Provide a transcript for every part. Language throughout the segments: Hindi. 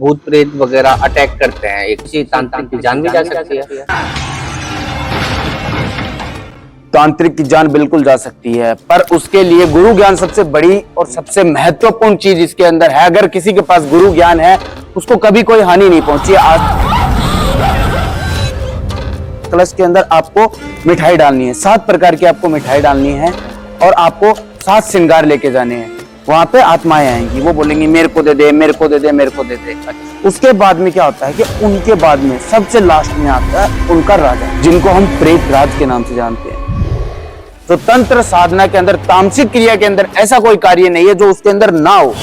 भूत प्रेत वगैरह अटैक करते हैं, एक किसी तांत्रिक की जान भी जा सकती है। तांत्रिक की जान बिल्कुल जा सकती है, पर उसके लिए गुरु ज्ञान सबसे बड़ी और सबसे महत्वपूर्ण चीज इसके अंदर है। अगर किसी के पास गुरु ज्ञान है उसको कभी कोई हानि नहीं पहुंची। आज कलश के अंदर आपको मिठाई डालनी है, 7 प्रकार की आपको मिठाई डालनी है और आपको 7 श्रृंगार लेके जाने हैं। वहां पे आत्माएं आएंगी, वो बोलेंगी मेरे को दे दे, मेरे को दे दे, मेरे को दे दे। उसके बाद में क्या होता है कि उनके बाद में सबसे लास्ट में आता है उनका राजा, जिनको हम प्रेत राज के नाम से जानते हैं। तो तंत्र साधना के अंदर, तामसिक क्रिया के अंदर ऐसा कोई कार्य नहीं है जो उसके अंदर ना हो।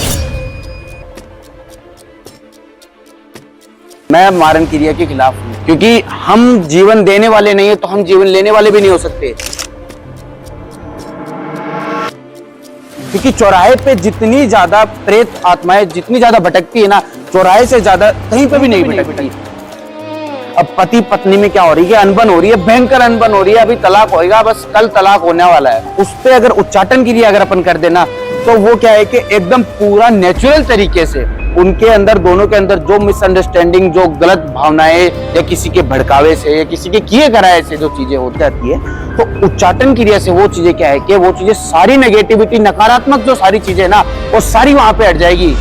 मैं मारण क्रिया के खिलाफ हूं, क्योंकि हम जीवन देने वाले नहीं है तो हम जीवन लेने वाले भी नहीं हो सकते। क्योंकि चौराहे पे जितनी ज्यादा प्रेत आत्माएं जितनी ज्यादा भटकती है ना, चौराहे से ज्यादा कहीं पे भी नहीं भटकती। अब पति पत्नी में क्या हो रही है, अनबन हो रही है, भयंकर अनबन हो रही है, अभी तलाक होएगा, बस कल तलाक होने वाला है। उस पे अगर उच्चाटन क्रिया अगर अपन कर देना तो वो क्या है कि एकदम पूरा नेचुरल तरीके से उनके अंदर, दोनों के अंदर जो मिसअंडरस्टैंडिंग, जो गलत भावनाएं या किसी के भड़कावे से या किसी के किए कराए से जो चीजें होती आती है, तो उच्चाटन क्रिया से वो चीजें क्या है कि वो चीजें सारी नेगेटिविटी, नकारात्मक जो सारी चीजें ना, वो सारी वहां पे हट जाएगी।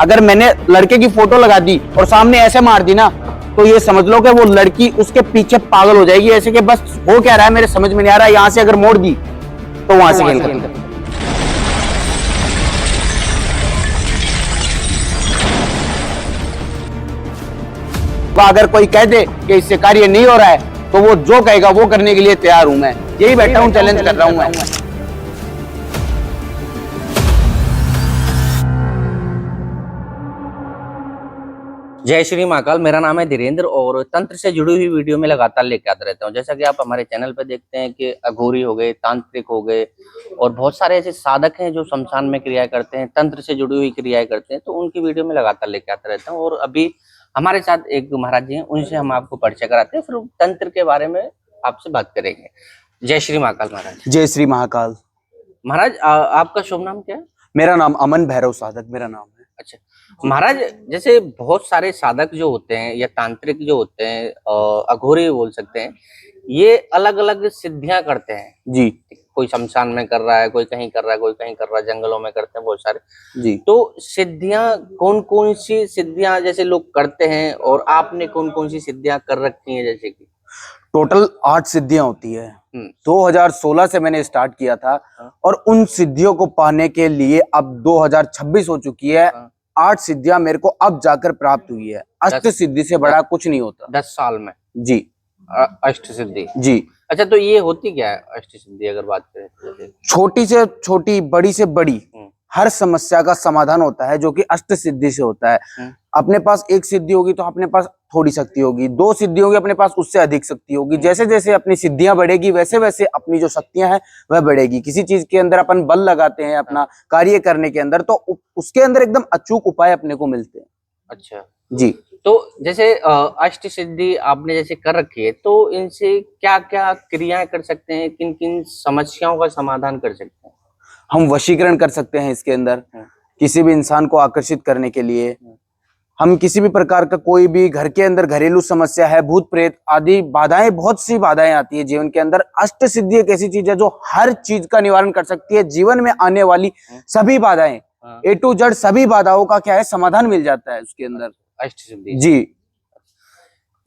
अगर मैंने लड़के की फोटो लगा दी और सामने ऐसे मार दी ना, तो ये समझ लो कि वो लड़की उसके पीछे पागल हो जाएगी, ऐसे कि बस हो क्या रहा है मेरे समझ में नहीं आ रहा, यहां से अगर मोड़ दी तो वहां से खेल खत्म। अगर कोई कह दे कि इससे कार्य नहीं हो रहा है तो वो जो कहेगा वो करने के लिए तैयार हूं मैं। यही बैठा हूं, चैलेंज कर रहा हूं मैं। जय श्री महाकाल। मेरा नाम है धीरेन्द्र और तंत्र से जुड़ी हुई वीडियो में लगातार लेके आता रहता हूँ। जैसा कि आप हमारे चैनल पे देखते हैं कि अघोरी हो गए, तांत्रिक हो गए और बहुत सारे ऐसे साधक हैं जो शमशान में क्रिया करते हैं, तंत्र से जुड़ी हुई क्रियाएं करते हैं, तो उनकी वीडियो में लगातार लेके आता रहता हूँ। और अभी हमारे साथ एक महाराज जी हैं, उनसे हम आपको परिचय कराते हैं, फिर तंत्र के बारे में आपसे बात करेंगे। जय श्री महाकाल महाराज। जय श्री महाकाल महाराज, आपका शुभ नाम क्या है? मेरा नाम अमन भैरव साधक मेरा नाम है। अच्छा महाराज, जैसे बहुत सारे साधक जो होते हैं या तांत्रिक जो होते हैं, अघोरी बोल सकते हैं, ये अलग अलग सिद्धियां करते हैं जी। कोई शमशान में कर रहा है, कोई कहीं कर रहा है, कोई कहीं कर रहा है, जंगलों में करते हैं बहुत सारे जी। तो सिद्धियां कौन कौन सी सिद्धियां जैसे लोग करते हैं और आपने कौन कौन सी सिद्धियां कर रखी हैं? जैसे कि टोटल 8 सिद्धियां होती है। 2016 से मैंने स्टार्ट किया था और उन सिद्धियों को पाने के लिए अब 2026 हो चुकी है। 8 सिद्धियां मेरे को अब जाकर प्राप्त हुई है। अष्ट सिद्धि से बड़ा कुछ नहीं होता। 10 साल में जी। अष्ट सिद्धि जी। अच्छा, तो ये होती क्या है अष्ट सिद्धि अगर बात करें तो? छोटी से छोटी, बड़ी से बड़ी हर समस्या का समाधान होता है जो कि अष्ट सिद्धि से होता है। अपने पास 1 सिद्धि होगी तो अपने पास थोड़ी शक्ति होगी, 2 सिद्धि होगी अपने पास उससे अधिक शक्ति होगी। जैसे जैसे अपनी सिद्धियां बढ़ेगी वैसे वैसे अपनी जो शक्तियां हैं वह बढ़ेगी। किसी चीज के अंदर अपन बल लगाते हैं अपना कार्य करने के अंदर, तो उसके अंदर एकदम अचूक उपाय अपने को मिलते हैं। अच्छा जी। तो जैसे अष्ट सिद्धि आपने जैसे कर रखी है, तो इनसे क्या क्या क्रियाएं कर सकते हैं, किन किन समस्याओं का समाधान कर सकते हैं? हम वशीकरण कर सकते हैं इसके अंदर, किसी भी इंसान को आकर्षित करने के लिए। हम किसी भी प्रकार का कोई भी घर के अंदर घरेलू समस्या है, भूत प्रेत आदि बाधाएं, बहुत सी बाधाएं आती है जीवन के अंदर। अष्ट सिद्धि एक ऐसी चीज है जो हर चीज का निवारण कर सकती है। जीवन में आने वाली सभी बाधाएं, A to Z सभी बाधाओं का क्या है समाधान मिल जाता है उसके अंदर। अष्ट सिद्धि जी।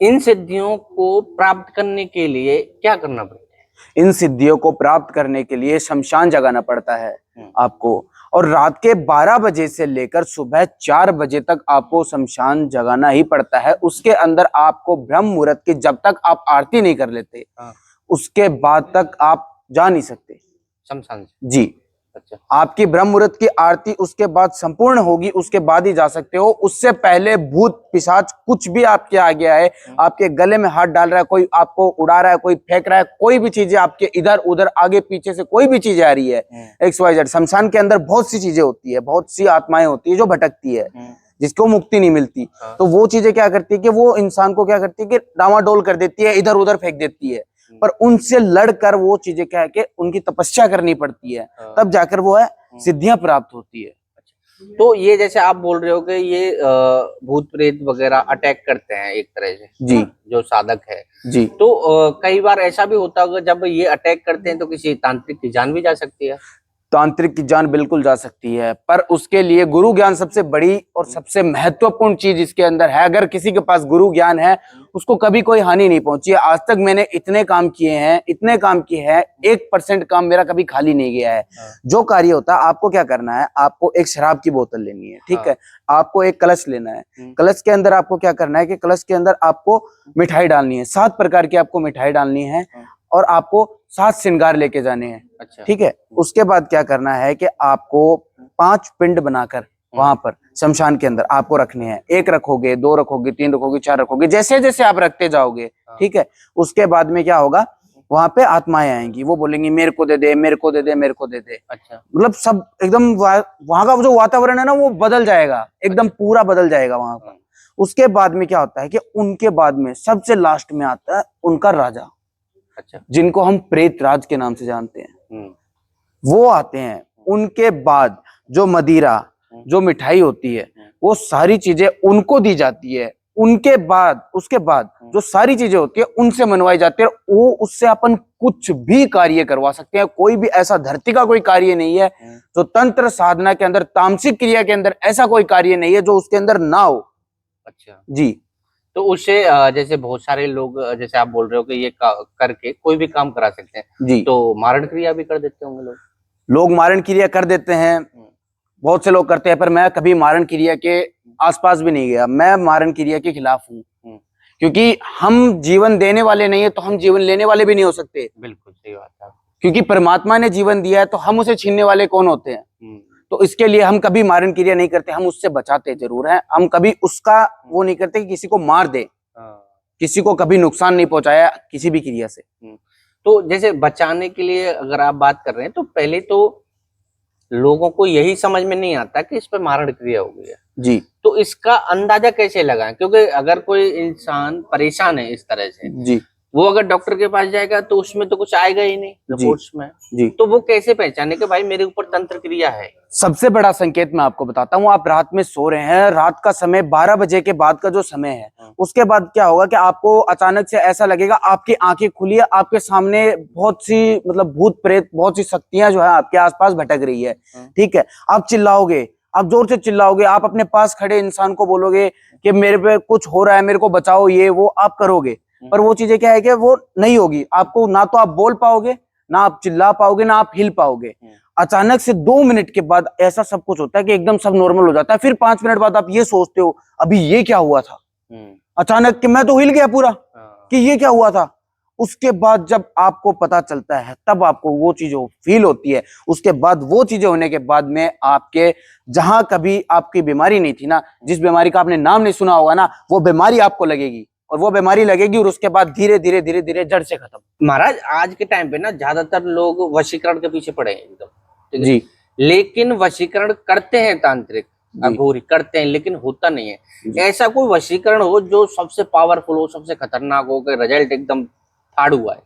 इन सिद्धियों को प्राप्त करने के लिए क्या करना पड़ता है? इन सिद्धियों को प्राप्त करने के लिए शमशान जगाना पड़ता है आपको, और रात के 12 बजे से लेकर सुबह 4 बजे तक आपको शमशान जगाना ही पड़ता है। उसके अंदर आपको ब्रह्म मुहूर्त की, जब तक आप आरती नहीं कर लेते उसके बाद तक आप जा नहीं सकते शमशान से। जी। अच्छा। आपकी ब्रह्म मुहूर्त की आरती उसके बाद संपूर्ण होगी, उसके बाद ही जा सकते हो। उससे पहले भूत पिशाच कुछ भी आपके आ गया है, आपके गले में हाथ डाल रहा है, कोई आपको उड़ा रहा है, कोई फेंक रहा है, कोई भी चीजें आपके इधर उधर आगे पीछे से कोई भी चीजें आ रही है, XYZ। शमशान के अंदर बहुत सी चीजें होती है, बहुत सी आत्माएं होती है जो भटकती है, जिसको मुक्ति नहीं मिलती। तो वो चीजें क्या करती है कि वो इंसान को क्या करती है कि डामाडोल कर देती है, इधर उधर फेंक देती है। पर उनसे लड़कर वो चीजें क्या है कि उनकी तपस्या करनी पड़ती है, तब जाकर वो है सिद्धियां प्राप्त होती है। तो ये जैसे आप बोल रहे हो कि ये भूत प्रेत वगैरह अटैक करते हैं एक तरह से, जी जो साधक है जी। तो कई बार ऐसा भी होता होगा जब ये अटैक करते हैं तो किसी तांत्रिक की जान भी जा सकती है। तांत्रिक की जान बिल्कुल जा सकती है, पर उसके लिए गुरु ज्ञान सबसे बड़ी और सबसे महत्वपूर्ण चीज इसके अंदर है। अगर किसी के पास गुरु ज्ञान है उसको कभी कोई हानि नहीं पहुंची है। आज तक मैंने इतने काम किए हैं, इतने काम किए हैं, 1% काम मेरा कभी खाली नहीं गया है। जो कार्य होता है आपको क्या करना है, आपको एक शराब की बोतल लेनी है, ठीक है, आपको एक कलश लेना है, कलश के अंदर आपको क्या करना है कि कलश के अंदर आपको मिठाई डालनी है, 7 प्रकार की आपको मिठाई डालनी है और आपको 7 श्रृंगार लेके जाने हैं। अच्छा। ठीक है, उसके बाद क्या करना है कि आपको 5 पिंड बनाकर वहां पर शमशान के अंदर आपको रखने हैं। 1 रखोगे, 2 रखोगे, 3 रखोगे, 4 रखोगे, जैसे जैसे आप रखते जाओगे, ठीक है। उसके बाद में क्या होगा, वहां पे आत्माएं आएंगी, वो बोलेंगी मेरे को दे दे, मेरे को दे दे, मेरे को दे दे। अच्छा। मतलब सब एकदम वहां का जो वातावरण है ना वो बदल जाएगा, एकदम पूरा बदल जाएगा वहां का। उसके बाद में क्या होता है कि उनके बाद में सबसे लास्ट में आता है उनका राजा। अच्छा। जिनको हम प्रेत राज के नाम से जानते हैं, वो आते हैं। उनके बाद जो मदिरा, जो मिठाई होती है, वो सारी चीजें उनको दी जाती है। उनके बाद उसके बाद जो सारी चीजें होती है उनसे मनवाई जाती है। वो उससे अपन कुछ भी कार्य करवा सकते हैं। कोई भी ऐसा धरती का कोई कार्य नहीं है जो तंत्र साधना के अंदर, तामसिक क्रिया के अंदर ऐसा कोई कार्य नहीं है जो उसके अंदर ना हो। अच्छा जी। तो उससे जैसे बहुत सारे लोग जैसे आप बोल रहे हो कि ये करके कोई भी काम करा सकते हैं जी, तो मारण क्रिया भी कर देते होंगे लोग मारण क्रिया कर देते हैं, बहुत से लोग करते हैं, पर मैं कभी मारण क्रिया के आसपास भी नहीं गया। मैं मारण क्रिया के खिलाफ हूँ, क्योंकि हम जीवन देने वाले नहीं है तो हम जीवन लेने वाले भी नहीं हो सकते। बिल्कुल सही बात है। क्योंकि परमात्मा ने जीवन दिया है तो हम उसे छीनने वाले कौन होते हैं। तो इसके लिए हम कभी मारण क्रिया नहीं करते। हम उससे बचाते जरूर हैं, हम कभी उसका वो नहीं करते कि किसी को मार दे, किसी को कभी नुकसान नहीं पहुंचाया किसी भी क्रिया से। तो जैसे बचाने के लिए अगर आप बात कर रहे हैं तो पहले तो लोगों को यही समझ में नहीं आता कि इस पे मारण क्रिया हो गई है जी। तो इसका अंदाजा कैसे लगाएं, क्योंकि अगर कोई इंसान परेशान है इस तरह से जी, वो अगर डॉक्टर के पास जाएगा तो उसमें तो कुछ आएगा ही नहीं रिपोर्ट्स में जी। तो वो कैसे पहचाने कि भाई मेरे ऊपर तंत्र क्रिया है। सबसे बड़ा संकेत मैं आपको बताता हूँ, आप रात में सो रहे हैं, रात का समय 12 बजे के बाद का जो समय है, उसके बाद क्या होगा कि आपको अचानक से ऐसा लगेगा आपकी आंखें खुली है, आपके सामने बहुत सी मतलब भूत प्रेत, बहुत सी शक्तियां जो है आपके आसपास भटक रही है। ठीक है, आप चिल्लाओगे, आप जोर से चिल्लाओगे, आप अपने पास खड़े इंसान को बोलोगे कि मेरे पे कुछ हो रहा है, मेरे को बचाओ, ये वो आप करोगे, पर वो चीजें क्या है कि वो नहीं होगी। आपको ना तो आप बोल पाओगे, ना आप चिल्ला पाओगे, ना आप हिल पाओगे। अचानक से 2 मिनट के बाद ऐसा सब कुछ होता है कि एकदम सब नॉर्मल हो जाता है। फिर 5 मिनट बाद आप ये सोचते हो अभी ये क्या हुआ था, अचानक कि मैं तो हिल गया पूरा, कि ये क्या हुआ था। उसके बाद जब आपको पता चलता है तब आपको वो चीज फील होती है। उसके बाद वो चीजें होने के बाद में आपके जहां कभी आपकी बीमारी नहीं थी ना, जिस बीमारी का आपने नाम नहीं सुना होगा ना, वो बीमारी आपको लगेगी और वो बीमारी लगेगी और उसके बाद धीरे धीरे धीरे धीरे जड़ से खत्म। महाराज आज के टाइम पे ना ज्यादातर लोग वशीकरण के पीछे पड़े हैं एकदम जी, लेकिन वशीकरण करते हैं तांत्रिक अघोरी करते हैं लेकिन होता नहीं है। ऐसा कोई वशीकरण हो जो सबसे पावरफुल हो, सबसे खतरनाक हो, कि रिजल्ट एकदम फाड़ हुआ है।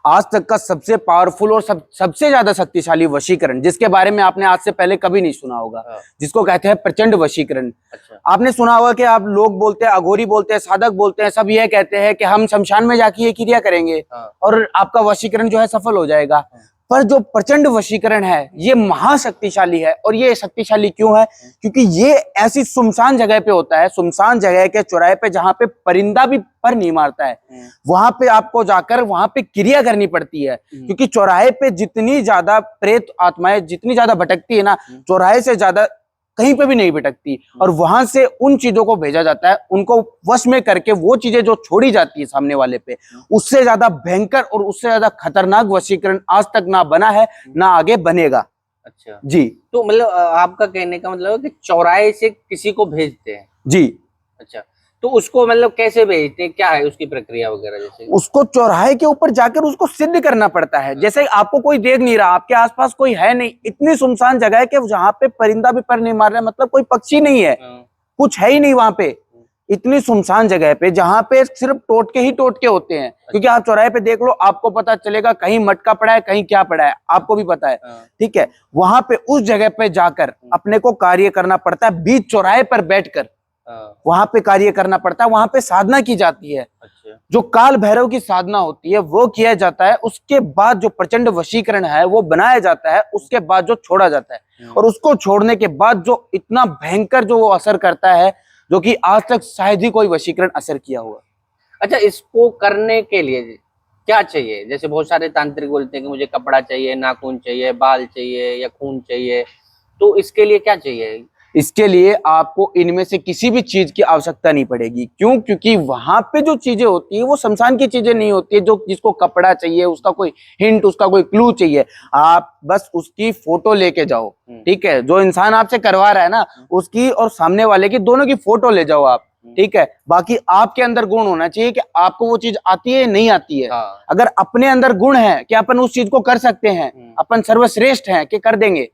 आज तक का सबसे पावरफुल और सबसे ज्यादा शक्तिशाली वशीकरण जिसके बारे में आपने आज से पहले कभी नहीं सुना होगा, जिसको कहते हैं प्रचंड वशीकरण। अच्छा। आपने सुना होगा कि आप लोग बोलते हैं, अघोरी बोलते हैं, साधक बोलते हैं, सब ये कहते हैं कि हम शमशान में जाके ये क्रिया करेंगे और आपका वशीकरण जो है सफल हो जाएगा। पर जो प्रचंड वशीकरण है ये महाशक्तिशाली है। और ये शक्तिशाली क्यों है? क्योंकि ये ऐसी सुनसान जगह पे होता है, सुनसान जगह के चौराहे पे, जहां पे परिंदा भी पर नहीं मारता है, वहां पे आपको जाकर वहां पे क्रिया करनी पड़ती है। क्योंकि चौराहे पे जितनी ज्यादा प्रेत आत्माएं जितनी ज्यादा भटकती है ना, चौराहे से ज्यादा कहीं पे भी नहीं भटकती। और वहां से उन चीजों को भेजा जाता है, उनको वश में करके वो चीजें जो छोड़ी जाती है सामने वाले पे, उससे ज्यादा भयंकर और उससे ज्यादा खतरनाक वशीकरण आज तक ना बना है ना आगे बनेगा। अच्छा जी। तो मतलब आपका कहने का मतलब है कि चौराहे से किसी को भेजते हैं? जी। अच्छा, तो उसको मतलब कैसे भेजते हैं, क्या है उसकी प्रक्रिया वगैरह? जैसे उसको चौराहे के ऊपर जाकर उसको सिद्ध करना पड़ता है। जैसे आपको कोई देख नहीं रहा, आपके आसपास कोई है नहीं, इतनी सुनसान जगह है कि जहाँ पे परिंदा भी पर नहीं मार रहा है, मतलब कोई पक्षी नहीं है, कुछ है ही नहीं वहां पे, इतनी सुनसान जगह पे जहां पे सिर्फ टोटके होते हैं, क्योंकि आप चौराहे पे देख लो, आपको पता चलेगा कहीं मटका पड़ा है, कहीं क्या पड़ा है, आपको भी पता है। ठीक है, वहां पे उस जगह पे जाकर अपने को कार्य करना पड़ता है, बीच चौराहे पर बैठकर वहां पे कार्य करना पड़ता है, वहां पे साधना की जाती है। जो काल भैरव की साधना होती है वो किया जाता है, उसके बाद जो प्रचंड वशीकरण है वो बनाया जाता है, उसके बाद जो छोड़ा जाता है, और उसको छोड़ने के बाद जो इतना भयंकर जो वो असर करता है, जो कि आज तक शायद ही कोई वशीकरण असर किया हुआ। अच्छा, इसको करने के लिए क्या चाहिए? जैसे बहुत सारे तांत्रिक बोलते हैं कि मुझे कपड़ा चाहिए, नाखून चाहिए, बाल चाहिए या खून चाहिए, तो इसके लिए क्या चाहिए? इसके लिए आपको इनमें से किसी भी चीज की आवश्यकता नहीं पड़ेगी। क्यों? क्योंकि वहां पे जो चीजें होती है वो शमशान की चीजें नहीं होती है। जो जिसको कपड़ा चाहिए, उसका कोई हिंट, उसका कोई क्लू चाहिए, आप बस उसकी फोटो लेके जाओ। ठीक है, जो इंसान आपसे करवा रहा है ना, उसकी और सामने वाले की, दोनों की फोटो ले जाओ आप। ठीक है, बाकी आपके अंदर गुण होना चाहिए कि आपको वो चीज आती है नहीं आती है। अगर अपने अंदर गुण है कि अपन उस चीज को कर सकते हैं, अपन सर्वश्रेष्ठ हैं कि कर देंगे,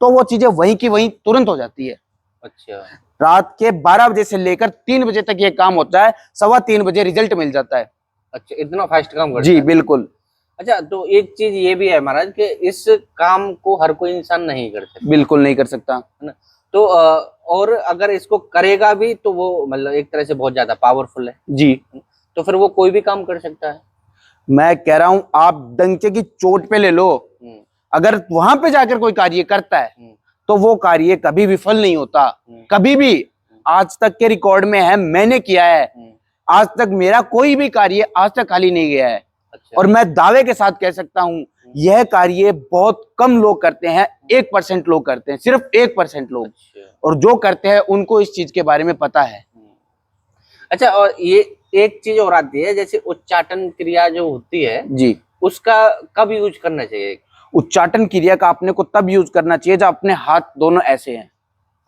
तो वो चीजें वहीं की वहीं तुरंत हो जाती है। अच्छा, रात के 12 बजे से लेकर 3 बजे तक ये काम होता है, 3:15 बजे रिजल्ट मिल जाता है। अच्छा, इतना फास्ट काम करता जी है? बिल्कुल। अच्छा, तो एक चीज ये भी है महाराज कि इस काम को हर कोई इंसान नहीं कर सकता। बिल्कुल नहीं कर सकता, है ना? तो और अगर इसको करेगा भी तो वो मतलब एक तरह से बहुत ज्यादा पावरफुल है जी। तो फिर वो कोई भी काम कर सकता है। मैं कह रहा हूं, आप डंके की चोट पे ले लो, अगर वहां पे जाकर कोई कार्य करता है तो वो कार्य कभी विफल नहीं होता, कभी भी। आज तक के रिकॉर्ड में है, मैंने किया है, आज तक मेरा कोई भी कार्य आज तक खाली नहीं गया है। अच्छा। और मैं दावे के साथ कह सकता हूं, यह कार्य बहुत कम लोग करते हैं, 1% लोग करते हैं, सिर्फ 1% लोग। अच्छा। और जो करते हैं उनको इस चीज के बारे में पता है। अच्छा, और ये एक चीज और आती है, जैसे उच्चाटन क्रिया जो होती है जी, उसका कब यूज करना चाहिए? उच्चाटन क्रिया का अपने को तब यूज करना चाहिए जब अपने हाथ दोनों ऐसे हैं।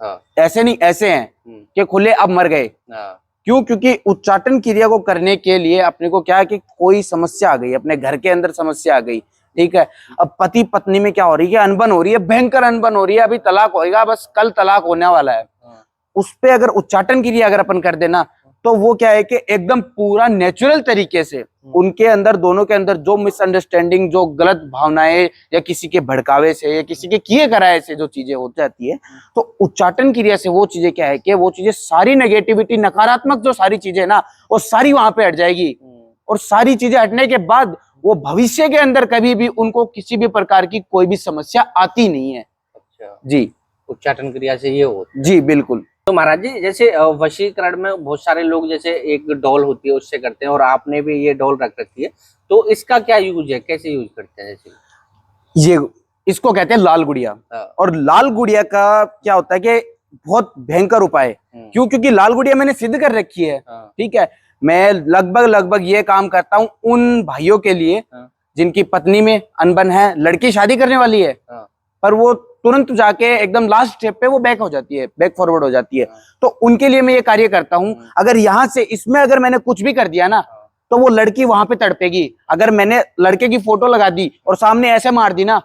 हाँ। ऐसे नहीं, ऐसे हैं कि खुले अब मर गए। हाँ। क्यों? क्योंकि उच्चाटन क्रिया को करने के लिए अपने को क्या है कि कोई समस्या आ गई, अपने घर के अंदर समस्या आ गई। ठीक है, अब पति पत्नी में क्या हो रही है, अनबन हो रही है, भयंकर अनबन हो रही है, अभी तलाक होएगा, बस कल तलाक होने वाला है। उस पे अगर उच्चाटन क्रिया अगर अपन कर देना, तो वो क्या है कि एकदम पूरा नेचुरल तरीके से उनके अंदर, दोनों के अंदर जो मिसअंडरस्टैंडिंग, जो गलत भावनाएं या किसी के भड़कावे से या किसी के किए कराए से जो चीजें हो जाती है, तो उच्चाटन क्रिया से वो चीजें क्या है कि वो चीजें सारी नेगेटिविटी, नकारात्मक जो सारी चीजें ना, वो सारी वहां पे हट जाएगी। और सारी चीजें हटने के बाद वो भविष्य के अंदर कभी भी उनको किसी भी प्रकार की कोई भी समस्या आती नहीं है। अच्छा जी, उच्चाटन क्रिया से ये होता है। जी बिल्कुल। तो महाराज जी, जैसे वशीकरण में बहुत सारे लोग जैसे एक डॉल होती है उससे करते हैं, और आपने भी ये डॉल रख रखी है, तो इसका क्या यूज है, कैसे यूज करते हैं? जैसे ये इसको कहते हैं लाल गुड़िया। और लाल गुड़िया का क्या होता है कि बहुत भयंकर उपाय है। क्यों? क्योंकि लाल गुड़िया मैंने सिद्ध कर रखी है। ठीक है, मैं लगभग ये काम करता हूँ उन भाइयों के लिए जिनकी पत्नी में अनबन है, लड़की शादी करने वाली है, पर वो तुरंत जाके एकदम लास्ट स्टेप पे वो बैक हो जाती है, बैक फॉरवर्ड हो जाती है, तो उनके लिए मैं ये कार्य करता हूँ। अगर यहाँ से इसमें अगर मैंने कुछ भी कर दिया ना, तो वो लड़की वहां पे तड़पेगी। अगर मैंने लड़के की फोटो लगा दी और सामने ऐसे मार दी ना,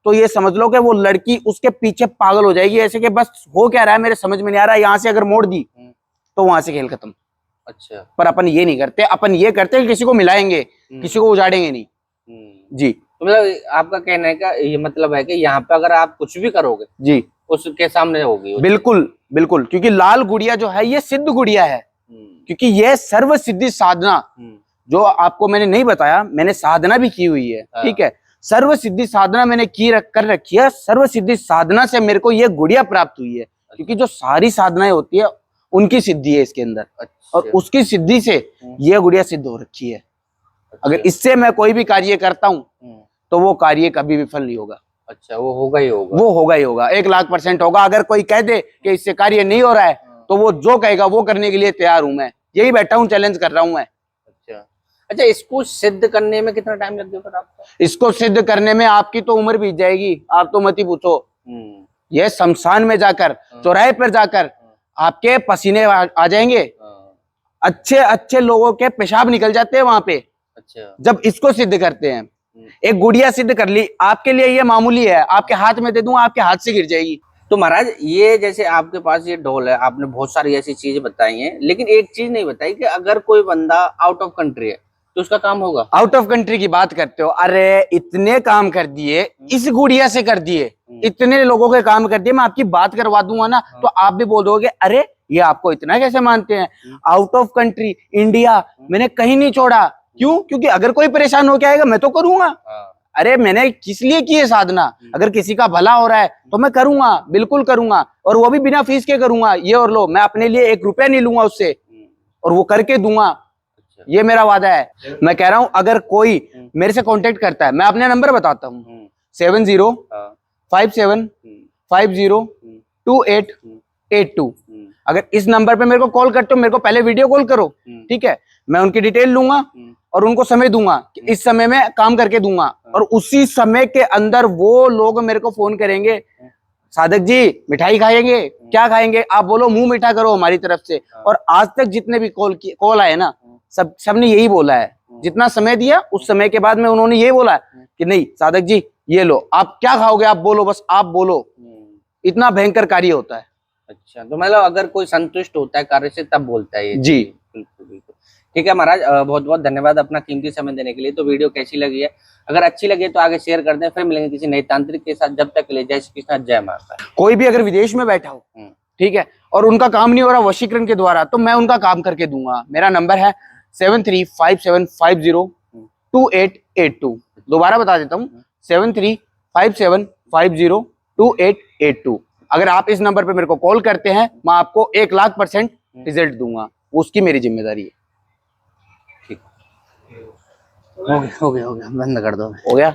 तो ये समझ लो कि वो लड़की उसके पीछे पागल हो जाएगी, ऐसे कि बस हो क्या रहा है मेरे समझ में नहीं आ रहा, यहाँ से अगर मोड़ दी तो वहां से खेल खत्म। अच्छा, पर अपन ये नहीं करते, अपन ये करते हैं किसी को मिलाएंगे, किसी को उजाड़ेंगे नहीं। जी, तो मतलब आपका कहने का ये मतलब है कि यहाँ पे अगर आप कुछ भी करोगे जी, उसके सामने होगी। बिल्कुल बिल्कुल, क्योंकि लाल गुड़िया जो है ये सिद्ध गुड़िया है, क्योंकि ये सर्व सिद्धि साधना, जो आपको मैंने नहीं बताया, मैंने साधना भी की हुई है। ठीक है, सर्व सिद्धि साधना मैंने कर रखी है। सर्व सिद्धि साधना से मेरे को ये गुड़िया प्राप्त हुई है, क्योंकि जो सारी साधनाएं होती है उनकी सिद्धि है इसके अंदर। अच्छा। और उसकी सिद्धि से ये गुड़िया सिद्ध हो रखी है। अच्छा। अगर इससे मैं कोई भी कार्य करता हूँ तो वो कार्य कभी विफल नहीं होगा। अच्छा, वो होगा ही होगा, वो होगा ही होगा, 1,00,000% होगा। अगर कोई कह दे कि इससे कार्य नहीं हो रहा है, तो वो जो कहेगा वो करने के लिए तैयार हूं मैं। यही बैठा हूँ, चैलेंज कर रहा हूं मैं। अच्छा, इसको सिद्ध करने में कितना टाइम लग जाएगा आपको? इसको सिद्ध करने में आपकी तो उम्र बीत जाएगी, आप तो मत ही पूछो। ये शमशान में जाकर, चौराहे पर जाकर आपके पसीने आ जाएंगे, अच्छे अच्छे लोगों के पेशाब निकल जाते हैं वहां पे। अच्छा, जब इसको सिद्ध करते हैं। एक गुड़िया सिद्ध कर ली, आपके लिए ये मामूली है, आपके हाथ में दे दूं आपके हाथ से गिर जाएगी। तो महाराज ये जैसे आपके पास ये ढोल है, आपने बहुत सारी ऐसी चीजें बताई हैं, लेकिन एक चीज नहीं बताई कि अगर कोई बंदा आउट ऑफ कंट्री है तो उसका काम होगा। आउट ऑफ कंट्री की बात करते हो, अरे इतने काम कर दिए, इस गुड़िया से कर दिए, इतने लोगों के काम कर दिए, मैं आपकी बात करवा दूंगा ना तो आप भी बोल दोगे अरे ये आपको इतना कैसे मानते हैं। आउट ऑफ कंट्री, इंडिया, मैंने कहीं नहीं छोड़ा। क्यों? क्योंकि अगर कोई परेशान होके आएगा मैं तो करूंगा। अरे मैंने किस लिए की है साधना? अगर किसी का भला हो रहा है तो मैं करूंगा, बिल्कुल करूंगा, और वो भी बिना फीस के करूंगा। ये और लो, मैं अपने लिए 1 रुपया नहीं लूंगा उससे, और वो करके दूंगा, ये मेरा वादा है। मैं कह रहा हूं अगर कोई मेरे से कांटेक्ट करता है, मैं अपने नंबर बताता हूँ 7057502882। अगर इस नंबर पे मेरे को कॉल करते हो, मेरे को पहले वीडियो कॉल करो, ठीक है, मैं उनकी डिटेल लूंगा और उनको समय दूंगा कि इस समय में काम करके दूंगा, और उसी समय के अंदर वो लोग मेरे को फोन करेंगे, साधक जी मिठाई खाएंगे, क्या खाएंगे आप बोलो, मुंह मीठा करो हमारी तरफ से। और आज तक जितने भी कॉल आए ना, सबने यही बोला है, जितना समय दिया उस समय के बाद में उन्होंने यही बोला है कि नहीं साधक जी ये लो, आप क्या खाओगे आप बोलो, बस आप बोलो। इतना भयंकर कार्य होता है। अच्छा, तो मतलब अगर कोई संतुष्ट होता है कार्य से तब बोलता है ये। जी बिल्कुल बिल्कुल। ठीक है महाराज, बहुत बहुत धन्यवाद अपना कीमती समय देने के लिए। तो वीडियो कैसी लगी है, अगर अच्छी लगी तो आगे शेयर कर दें। फिर मिलेंगे किसी नए तांत्रिक के साथ, जब तक के लिए जय श्री कृष्ण, जय माता। कोई भी अगर विदेश में बैठा हो, ठीक है, और उनका काम नहीं हो रहा वशीकरण के द्वारा, तो मैं उनका काम करके दूंगा। मेरा नंबर है 7357502882। दोबारा बता देता हूँ 7357502882। अगर आप इस नंबर पे मेरे को कॉल करते हैं, मैं आपको 1,00,000% रिजल्ट दूंगा, उसकी मेरी जिम्मेदारी है। ठीक, हो गया बंद कर दो। हो गया।